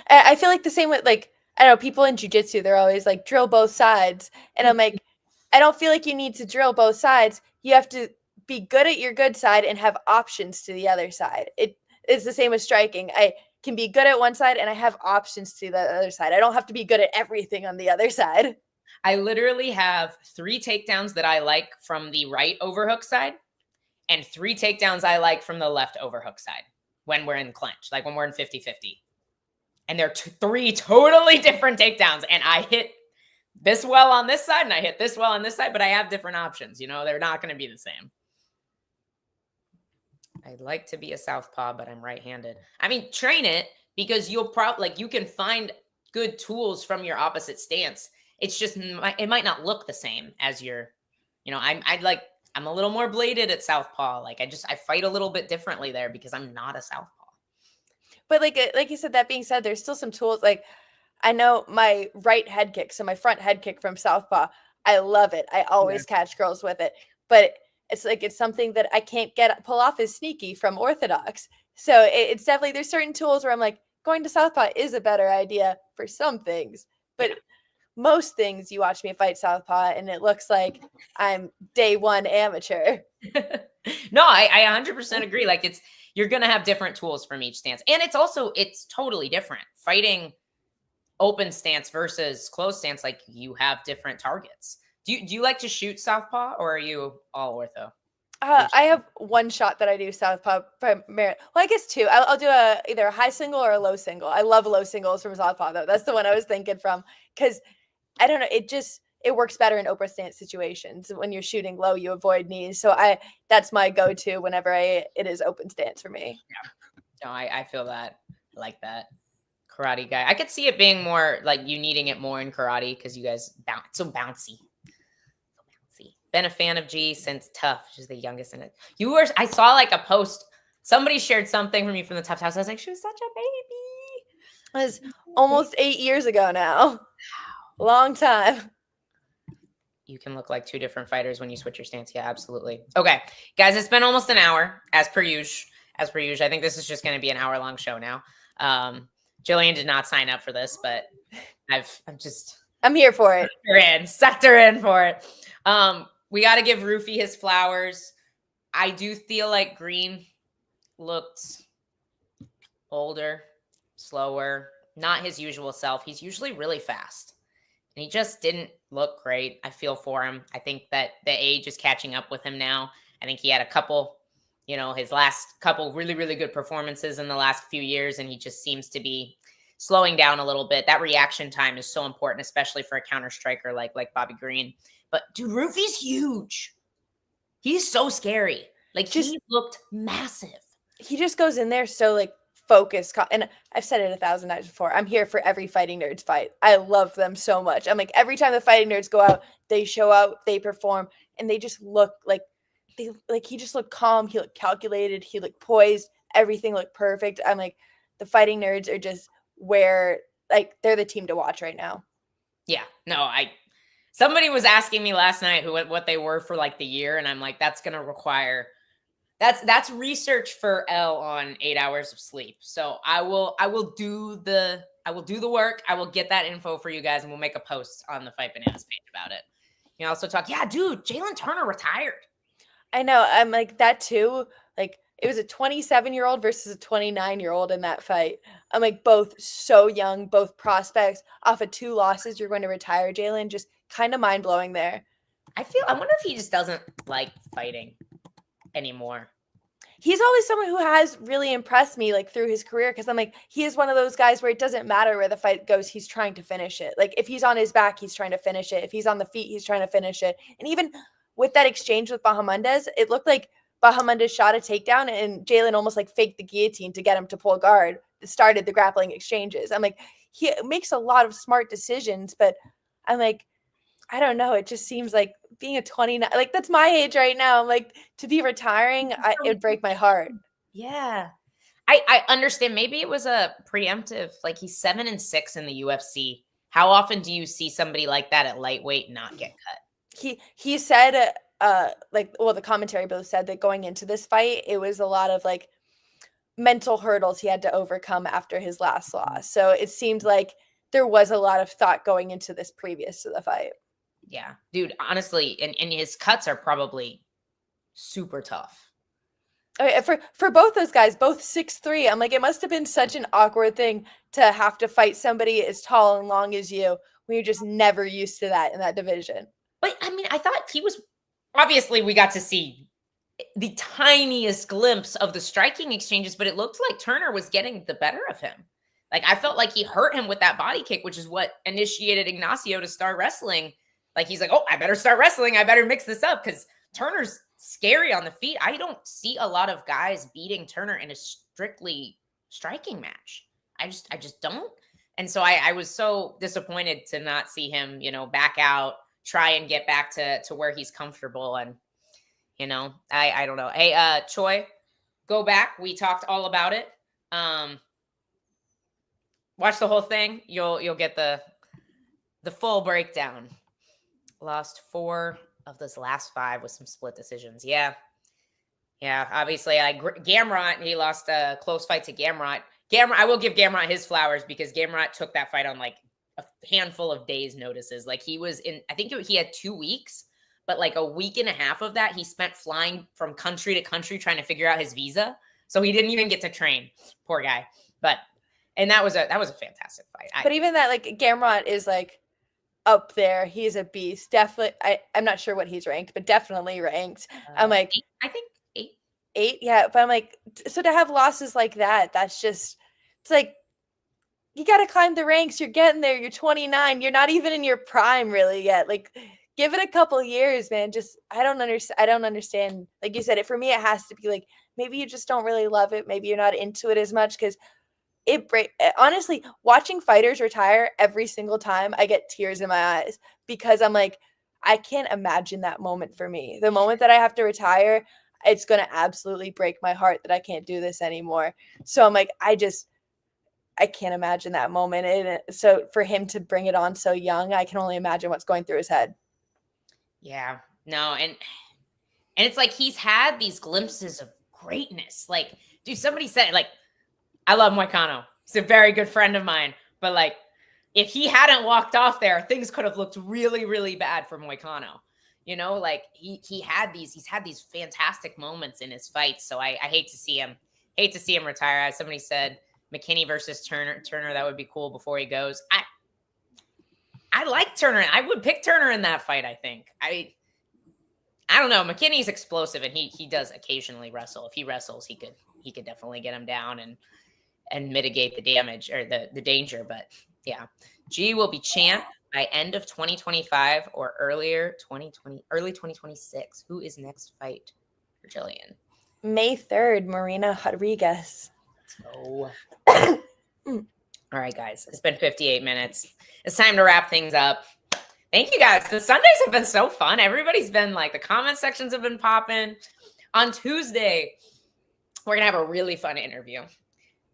I feel like the same with, like, I don't know, people in jiu-jitsu, they're always like, drill both sides. And I'm like, I don't feel like you need to drill both sides. You have to be good at your good side and have options to the other side. It is the same as striking. I can be good at one side and I have options to the other side. I don't have to be good at everything on the other side. I literally have 3 takedowns that I like from the right overhook side and 3 takedowns I like from the left overhook side when we're in clinch, like when we're in 50-50. And they're 3 totally different takedowns. And I hit this well on this side and I hit this well on this side, but I have different options. You know, they're not going to be the same. I'd like to be a southpaw, but I'm right-handed. I mean, train it because you'll probably, like, you can find good tools from your opposite stance. It's just, it might not look the same as your, you know, I'm a little more bladed at southpaw. Like, I fight a little bit differently there because I'm not a southpaw. But like you said, that being said, there's still some tools. Like, I know my right head kick, so my front head kick from southpaw, I love it. I always catch girls with it. But it's like, it's something that I can't pull off as sneaky from orthodox. So it's definitely, there's certain tools where I'm like, going to southpaw is a better idea for some things. But most things, you watch me fight southpaw and it looks like I'm day one amateur. No, I 100% agree. Like, you're going to have different tools from each stance. And it's totally different. Fighting open stance versus closed stance, like, you have different targets. Do you like to shoot southpaw, or are you all ortho? I have one shot that I do southpaw primarily. Well, I guess 2. I'll do either a high single or a low single. I love low singles from southpaw, though. That's the one I was thinking from, because I don't know, it works better in open stance situations. When you're shooting low, you avoid knees. So that's my go-to whenever it is open stance for me. Yeah. No, I feel that. I like that. Karate guy. I could see it being more like you needing it more in karate because you guys so bouncy. Been a fan of G since Tough, which is the youngest in it. I saw like a post. Somebody shared something from you from the Tough House. I was like, she was such a baby. It was almost 8 years ago now. Long time. You can look like 2 different fighters when you switch your stance. Yeah, absolutely. Okay, guys, it's been almost an hour as per usual. I think this is just going to be an hour-long show now. Gillian did not sign up for this, but I'm here for it. Sucked her in for it. We got to give Roofy his flowers. I do feel like Green looked older, slower, not his usual self. He's usually really fast, and he just didn't look great. I feel for him. I think that the age is catching up with him now. I think he had a couple, his last couple really, really good performances in the last few years, and he just seems to be slowing down a little bit. That reaction time is so important, especially for a counter striker like Bobby Green. But dude, Roofy's huge. He's so scary. Like, he looked massive. He just goes in there so like focused. And I've said it 1,000 times before. I'm here for every Fighting Nerds fight. I love them so much. I'm like, every time the Fighting Nerds go out, they show out, they perform, and they just look like he just looked calm. He looked calculated. He looked poised. Everything looked perfect. I'm like, the Fighting Nerds are just they're the team to watch right now. Yeah, no, somebody was asking me last night what they were for like the year, and I'm like, that's gonna require that's research for Elle on 8 hours of sleep. So I will do the work. I will get that info for you guys, and we'll make a post on the Fight Bananas page about it. You can also talk, yeah, dude, Jalen Turner retired. I know. I'm like that too. Like, it was a 27-year-old versus a 29-year-old in that fight. I'm like, both so young, both prospects. Off of 2 losses, you're going to retire, Jalen. Just kind of mind-blowing there. I wonder if he just doesn't like fighting anymore. He's always someone who has really impressed me, like, through his career, because I'm like, he is one of those guys where it doesn't matter where the fight goes, he's trying to finish it. Like, if he's on his back, he's trying to finish it. If he's on the feet, he's trying to finish it. And even with that exchange with Bahamondes, it looked like Bahamondes shot a takedown and Jalen almost like faked the guillotine to get him to pull guard. It started the grappling exchanges. I'm like, he makes a lot of smart decisions, but I'm like, I don't know. It just seems like being a 29, like, that's my age right now. I'm like, to be retiring, it would break my heart. Yeah. I understand. Maybe it was a preemptive, like, he's 7-6 in the UFC. How often do you see somebody like that at lightweight not get cut? He said, the commentary both said that going into this fight, it was a lot of like mental hurdles he had to overcome after his last loss. So it seemed like there was a lot of thought going into this previous to the fight. Yeah, dude, honestly, and his cuts are probably super tough. For both those guys, both 6'3", I'm like, it must have been such an awkward thing to have to fight somebody as tall and long as you when you're just never used to that in that division. But I mean, I thought he was, obviously we got to see the tiniest glimpse of the striking exchanges, but it looked like Turner was getting the better of him. Like, I felt like he hurt him with that body kick, which is what initiated Ignacio to start wrestling. Like, he's like, oh, I better start wrestling. I better mix this up because Turner's scary on the feet. I don't see a lot of guys beating Turner in a strictly striking match. I just don't. And so I was so disappointed to not see him, back out, try and get back to where he's comfortable. And, I don't know. Hey, Choi, go back. We talked all about it. Watch the whole thing. You'll get the full breakdown. Lost 4 of those last 5 with some split decisions. Yeah. Obviously, Gamrot, he lost a close fight to Gamrot. I will give Gamrot his flowers because Gamrot took that fight on like a handful of days notices. Like he was I think he had 2 weeks, but like a week and a half of that he spent flying from country to country trying to figure out his visa. So he didn't even get to train. Poor guy. And that was a fantastic fight. But even that, like, Gamrot is like up there. He's a beast. Definitely. I'm not sure what he's ranked, but definitely ranked. I'm like, 8, I think 8. 8. Yeah. But I'm like, so to have losses like that, that's just, it's like, you got to climb the ranks. You're getting there. You're 29. You're not even in your prime really yet. Like, give it a couple years, man. Just, I don't understand. Like you said, for me, it has to be like, maybe you just don't really love it. Maybe you're not into it as much because honestly, watching fighters retire every single time, I get tears in my eyes because I'm like, I can't imagine that moment for me. The moment that I have to retire, it's going to absolutely break my heart that I can't do this anymore. So I'm like, I can't imagine that moment. And so for him to bring it on so young, I can only imagine what's going through his head. Yeah, no. And it's like, he's had these glimpses of greatness. Like, dude, somebody said, like, I love Moicano. He's a very good friend of mine. But like, if he hadn't walked off there, things could have looked really, really bad for Moicano. Like he's had these fantastic moments in his fights. So I hate to see him retire. As somebody said, McKinney versus Turner, that would be cool before he goes. I like Turner. I would pick Turner in that fight, I think. I don't know. McKinney's explosive and he does occasionally wrestle. If he wrestles, he could definitely get him down and mitigate the damage or the danger. But yeah, G will be champ by end of 2025 or early 2026. Who is next fight for Gillian? May 3rd, Marina Rodriguez. So, all right, guys, it's been 58 minutes. It's time to wrap things up. Thank you guys. The Sundays have been so fun. Everybody's been like, the comment sections have been popping. On Tuesday, we're going to have a really fun interview.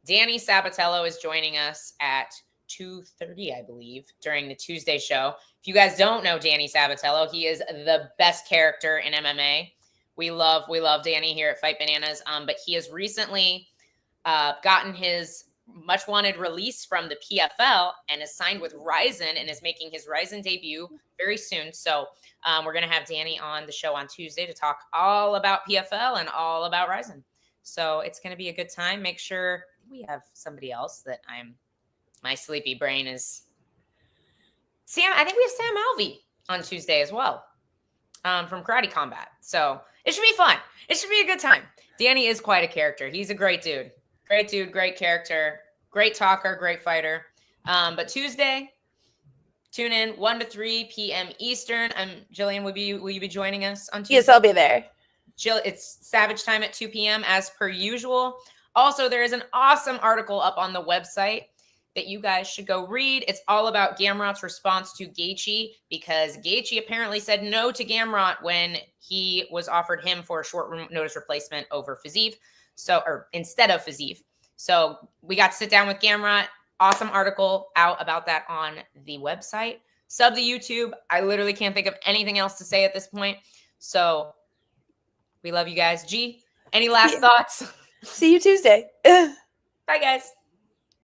Danny Sabatello is joining us at 2:30, I believe, during the Tuesday show. If you guys don't know Danny Sabatello, he is the best character in MMA. We love Danny here at Fight Bananas. But he has recently gotten his much wanted release from the PFL and is signed with Ryzen and is making his Ryzen debut very soon. So we're going to have Danny on the show on Tuesday to talk all about PFL and all about Ryzen. So it's going to be a good time. Make sure we have somebody else that my sleepy brain is Sam. I think we have Sam Alvey on Tuesday as well from Karate Combat. So it should be fun. It should be a good time. Danny is quite a character. He's a great dude. Great dude, great character, great talker, great fighter. But Tuesday, tune in 1 to 3 p.m. Eastern. Gillian, will you be joining us on Tuesday? Yes, I'll be there. It's Savage time at 2 p.m. as per usual. Also, there is an awesome article up on the website that you guys should go read. It's all about Gamrot's response to Gaethje because Gaethje apparently said no to Gamrot when he was offered him for a short notice replacement over Fiziev. Or instead of Fiziev. So we got to sit down with Gamrot. Awesome article out about that on the website. Sub the YouTube. I literally can't think of anything else to say at this point. So we love you guys. G, any last thoughts? See you Tuesday. Bye, guys.